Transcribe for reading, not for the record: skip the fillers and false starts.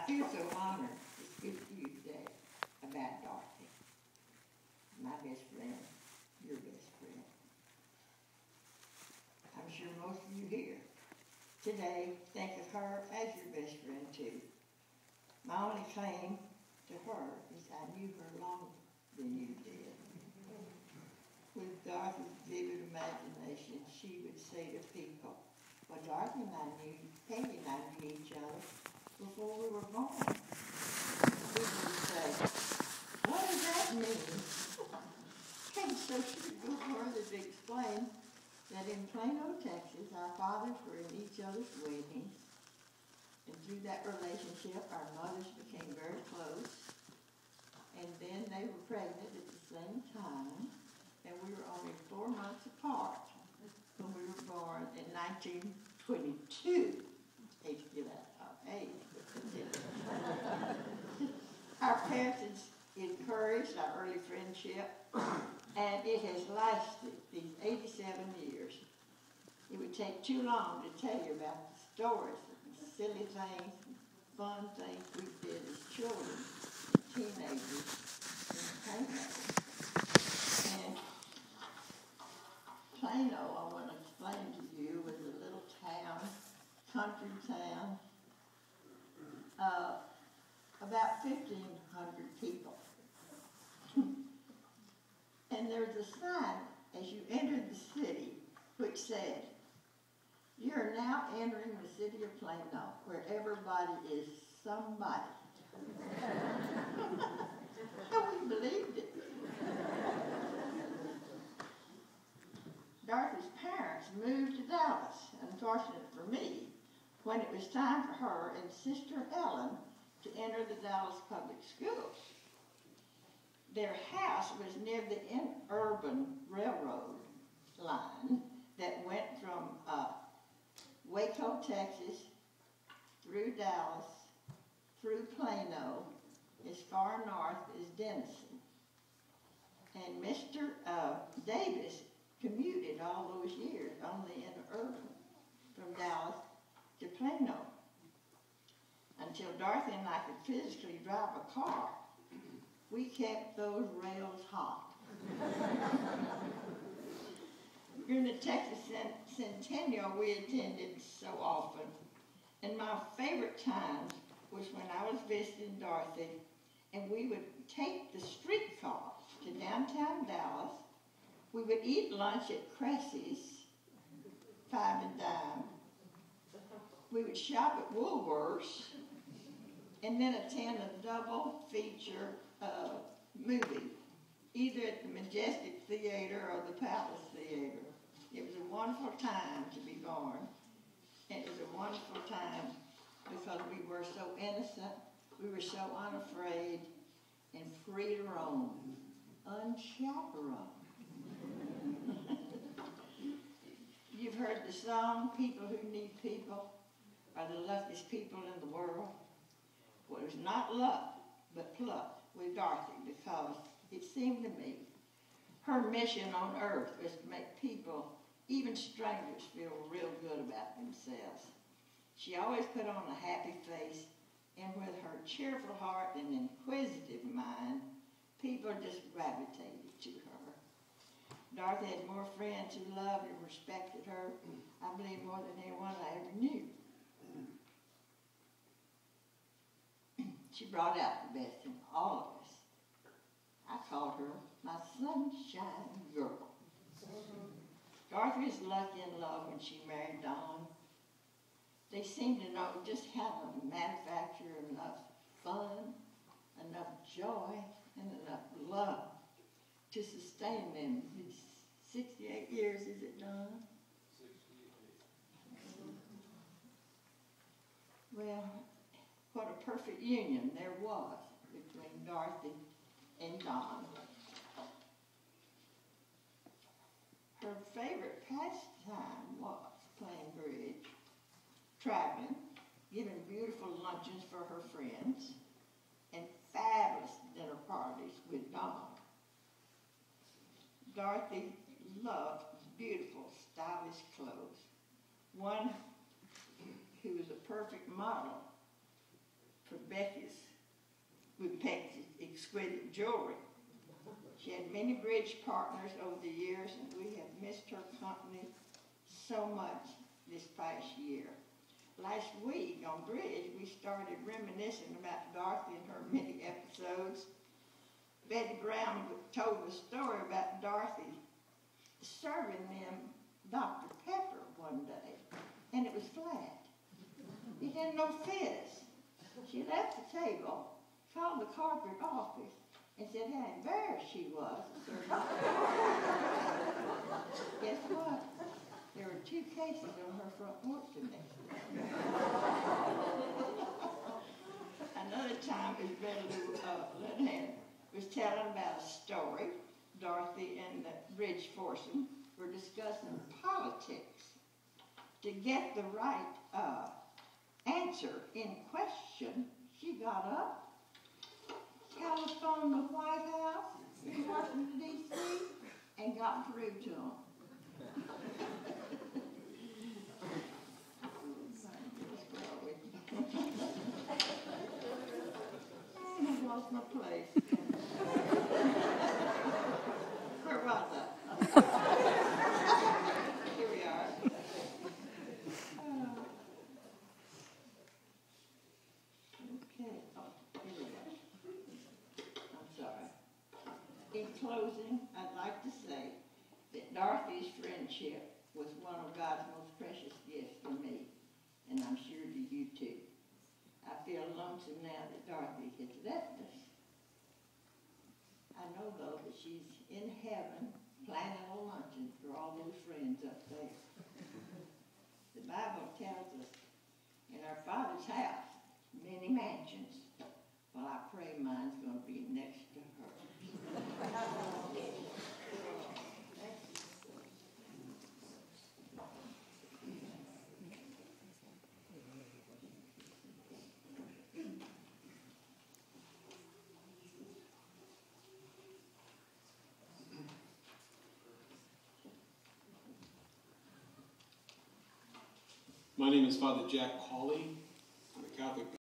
feel so honored to speak to you today about Dorothy, my best friend, your best friend. I'm sure most of you here today think of her as your best friend too. My only claim to her is I knew her longer than you did. With Dorothy's vivid imagination, she would say to people, well, Dorothy and I knew, Peggy and I knew each other before we were born. People would say, what does that mean? And so she would go further to explain that in Plano, Texas, our fathers were in each other's weddings, and through that relationship, our mothers became very close, and then they were pregnant at the same time, and we were only 4 months apart when we were born in 1922. Hate to give out our age, but our parents encouraged our early friendship, and it has lasted these 87 years. It would take too long to tell you about the stories, the silly things, fun things we did as children, teenagers, and Plano. And Plano, I want to explain to you, was a little town, country town, about 1,500 people. And there's a sign as you entered the city which said, you are now entering the city of Plano, where everybody is somebody. And we believed it. Dorothy's parents moved to Dallas, unfortunate for me, when it was time for her and Sister Helen to enter the Dallas public schools. Their house was near the urban railroad line that went from Waco, Texas, through Dallas, through Plano, as far north as Denison. And Mr. Davis commuted all those years only in urban, from Dallas to Plano, until Dorothy and I could physically drive a car. We kept those rails hot. During the Texas Centennial we attended so often, and my favorite times was when I was visiting Dorothy, and we would take the streetcar to downtown Dallas. We would eat lunch at Cressy's, 5 and dime. We would shop at Woolworth's, and then attend a double feature movie, either at the Majestic Theater or the Palace Theater. It was a wonderful time to be born, and it was a wonderful time because we were so innocent, we were so unafraid, and free to roam, unchaperoned. You've heard the song, people who need people are the luckiest people in the world. Well, it was not luck, but pluck with Dorothy, because it seemed to me her mission on earth was to make people, even strangers, feel real good about themselves. She always put on a happy face, and with her cheerful heart and inquisitive mind, people just gravitated to her. Dorothy had more friends who loved and respected her, I believe, more than anyone I ever knew. She brought out the best in all of us. I called her my sunshine girl. Dorothy was lucky in love when she married Don. They seemed to know just how to manufacture enough fun, enough joy, and enough love to sustain them. It's 68 years, is it, Don? 68. Well, what a perfect union there was between Dorothy and Don. Her favorite pastime was playing bridge, traveling, giving beautiful luncheons for her friends, and fabulous dinner parties with Don. Dorothy loved beautiful, stylish clothes. One who was a perfect model for with Peggy's exquisite jewelry. She had many bridge partners over the years, and we have missed her company so much this past year. Last week on bridge, we started reminiscing about Dorothy and her many episodes. Betty Brown told a story about Dorothy serving them Dr. Pepper one day, and it was flat. It had no fizz. She left the table, called the corporate office, and said how embarrassed she was. Guess what? There were 2 cases on her front porch today. Another time, Miss Betty Lynn was telling about a story. Dorothy and the bridge foursome were discussing politics. To get the right answer in question, she got up, telephoned the White House in Washington, D.C., and got through to them. I lost my place. Where was I? Here we are. Okay. Oh, here we go. I'm sorry. In closing, I'd like to say that Dorothy's friendship was one of God's most precious gifts for me, and I'm sure to you too. I feel lonesome now that Dorothy has left us. I know, though, that she's in heaven planning a luncheon for all those friends up there. The Bible tells us in our Father's house, many mansions. Well, I pray mine's going to be next to her. My name is Father Jack Hawley. I'm a Catholic